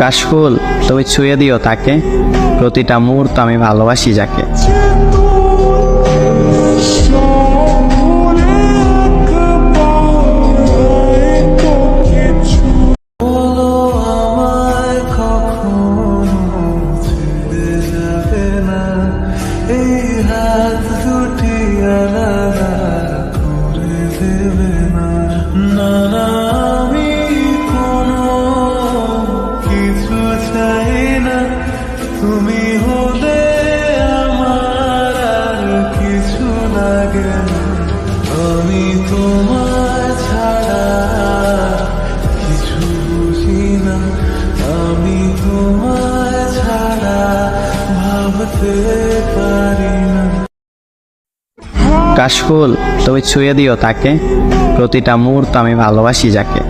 কাশফুল, তুমি ছুঁয়ে দিও তাকে, প্রতিটা মুহূর্ত আমি ভালোবাসি যাকে। তুমি হলে আমার আর কিছু লাগে না, আমি তোমার ছাড়া কিছু বুঝি না, আমি তোমার ছাড়া ভাবতে পারি না। কাশফুল, তুমি ছুঁয়ে দিও তাকে, প্রতিটা মুহূর্ত আমি ভালোবাসি যাকে।